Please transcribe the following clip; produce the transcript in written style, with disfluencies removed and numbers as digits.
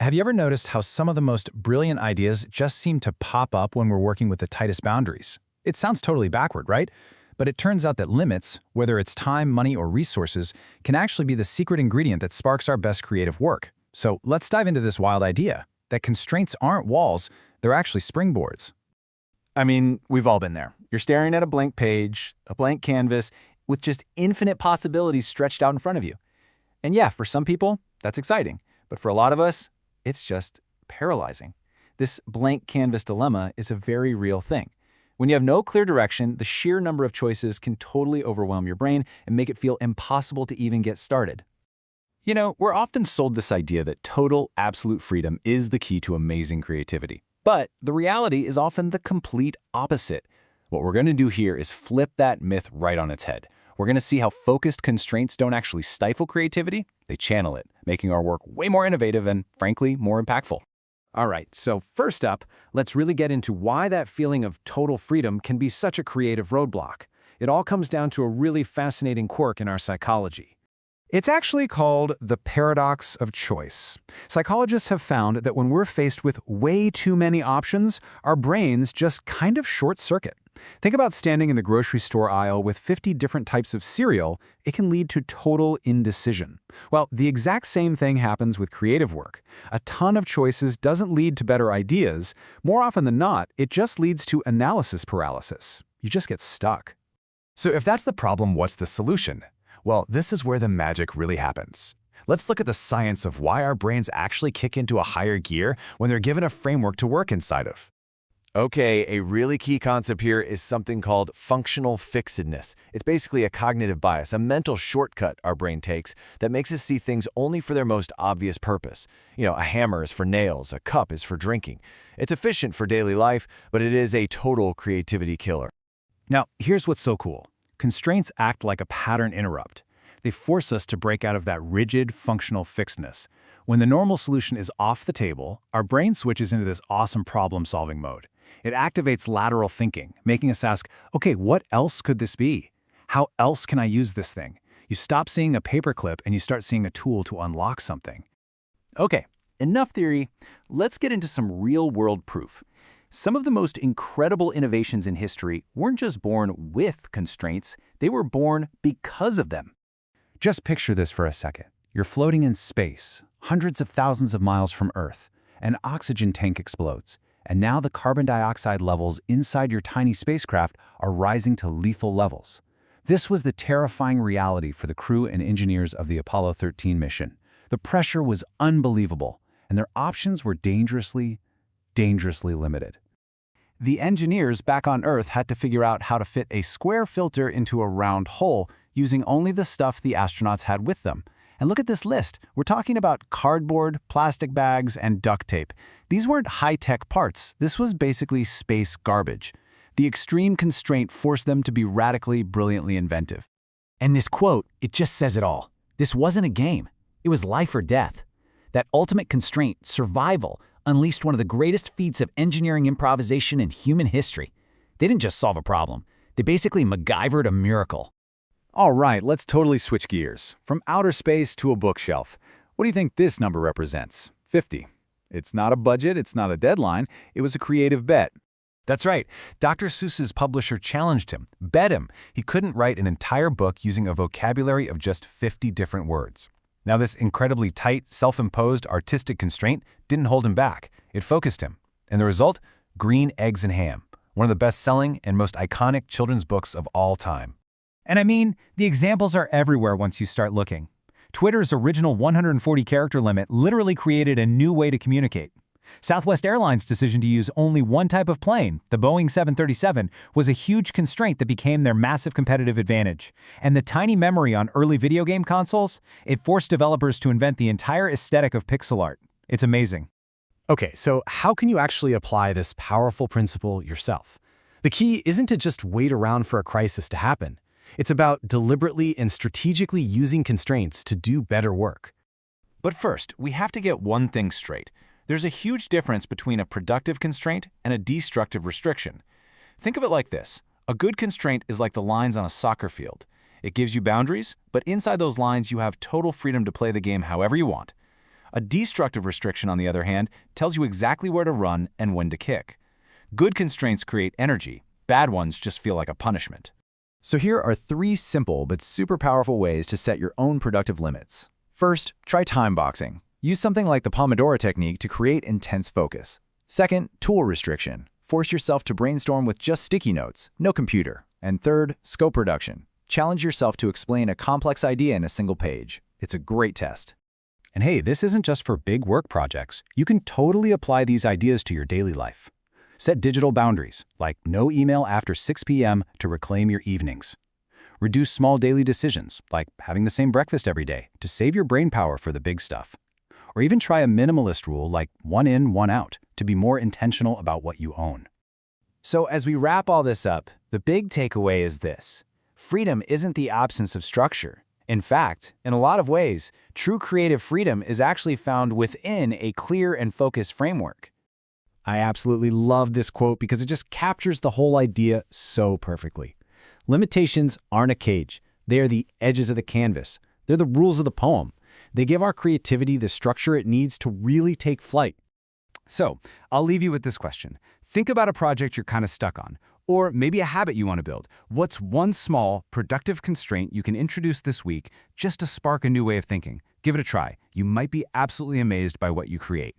Have you ever noticed how some of the most brilliant ideas just seem to pop up when we're working with the tightest boundaries? It sounds totally backward, right? But it turns out that limits, whether it's time, money, or resources, can actually be the secret ingredient that sparks our best creative work. So let's dive into this wild idea, that constraints aren't walls, they're actually springboards. I mean, we've all been there. You're staring at a blank page, a blank canvas, with just infinite possibilities stretched out in front of you. And yeah, for some people, that's exciting. But for a lot of us, it's just paralyzing. This blank canvas dilemma is a very real thing. When you have no clear direction, the sheer number of choices can totally overwhelm your brain and make it feel impossible to even get started. You know, we're often sold this idea that total, absolute freedom is the key to amazing creativity. But the reality is often the complete opposite. What we're going to do here is flip that myth right on its head. We're going to see how focused constraints don't actually stifle creativity, they channel it, making our work way more innovative and, frankly, more impactful. All right, so first up, let's really get into why that feeling of total freedom can be such a creative roadblock. It all comes down to a really fascinating quirk in our psychology. It's actually called the paradox of choice. Psychologists have found that when we're faced with way too many options, our brains just kind of short-circuit. Think about standing in the grocery store aisle with 50 different types of cereal. It can lead to total indecision. Well, the exact same thing happens with creative work. A ton of choices doesn't lead to better ideas. More often than not, it just leads to analysis paralysis. You just get stuck. So if that's the problem, what's the solution? Well, this is where the magic really happens. Let's look at the science of why our brains actually kick into a higher gear when they're given a framework to work inside of. Okay, a really key concept here is something called functional fixedness. It's basically a cognitive bias, a mental shortcut our brain takes that makes us see things only for their most obvious purpose. You know, a hammer is for nails, a cup is for drinking. It's efficient for daily life, but it is a total creativity killer. Now, here's what's so cool. Constraints act like a pattern interrupt. They force us to break out of that rigid, functional fixedness. When the normal solution is off the table, our brain switches into this awesome problem-solving mode. It activates lateral thinking, making us ask, okay, what else could this be? How else can I use this thing? You stop seeing a paperclip and you start seeing a tool to unlock something. Okay, enough theory. Let's get into some real-world proof. Some of the most incredible innovations in history weren't just born with constraints, they were born because of them. Just picture this for a second. You're floating in space, hundreds of thousands of miles from Earth. An oxygen tank explodes, and now the carbon dioxide levels inside your tiny spacecraft are rising to lethal levels. This was the terrifying reality for the crew and engineers of the Apollo 13 mission. The pressure was unbelievable, and their options were dangerously limited. The engineers back on Earth had to figure out how to fit a square filter into a round hole using only the stuff the astronauts had with them. And look at this list. We're talking about cardboard, plastic bags, and duct tape. These weren't high-tech parts. This was basically space garbage. The extreme constraint forced them to be radically, brilliantly inventive. And this quote, it just says it all. This wasn't a game. It was life or death. That ultimate constraint, survival, unleashed one of the greatest feats of engineering improvisation in human history. They didn't just solve a problem. They basically MacGyvered a miracle. All right, let's totally switch gears. From outer space to a bookshelf. What do you think this number represents? 50. It's not a budget, it's not a deadline, it was a creative bet. That's right. Dr. Seuss's publisher challenged him, bet him, he couldn't write an entire book using a vocabulary of just 50 different words. Now, this incredibly tight, self-imposed artistic constraint didn't hold him back. It focused him. And the result? Green Eggs and Ham, one of the best-selling and most iconic children's books of all time. And I mean, the examples are everywhere once you start looking. Twitter's original 140-character limit literally created a new way to communicate. Southwest Airlines' decision to use only one type of plane, the Boeing 737, was a huge constraint that became their massive competitive advantage. And the tiny memory on early video game consoles, it forced developers to invent the entire aesthetic of pixel art. It's amazing. Okay, so how can you actually apply this powerful principle yourself? The key isn't to just wait around for a crisis to happen. It's about deliberately and strategically using constraints to do better work. But first, we have to get one thing straight. There's a huge difference between a productive constraint and a destructive restriction. Think of it like this. A good constraint is like the lines on a soccer field. It gives you boundaries, but inside those lines you have total freedom to play the game however you want. A destructive restriction, on the other hand, tells you exactly where to run and when to kick. Good constraints create energy. Bad ones just feel like a punishment. So here are 3 simple but super powerful ways to set your own productive limits. First, try time boxing. Use something like the Pomodoro technique to create intense focus. Second, tool restriction. Force yourself to brainstorm with just sticky notes, no computer. And third, scope reduction. Challenge yourself to explain a complex idea in a single page. It's a great test. And hey, this isn't just for big work projects. You can totally apply these ideas to your daily life. Set digital boundaries, like no email after 6 p.m. to reclaim your evenings. Reduce small daily decisions, like having the same breakfast every day, to save your brain power for the big stuff. Or even try a minimalist rule like 1 in, 1 out, to be more intentional about what you own. So as we wrap all this up, the big takeaway is this. Freedom isn't the absence of structure. In fact, in a lot of ways, true creative freedom is actually found within a clear and focused framework. I absolutely love this quote because it just captures the whole idea so perfectly. Limitations aren't a cage. They are the edges of the canvas. They're the rules of the poem. They give our creativity the structure it needs to really take flight. So, I'll leave you with this question. Think about a project you're kind of stuck on, or maybe a habit you want to build. What's one small, productive constraint you can introduce this week just to spark a new way of thinking? Give it a try. You might be absolutely amazed by what you create.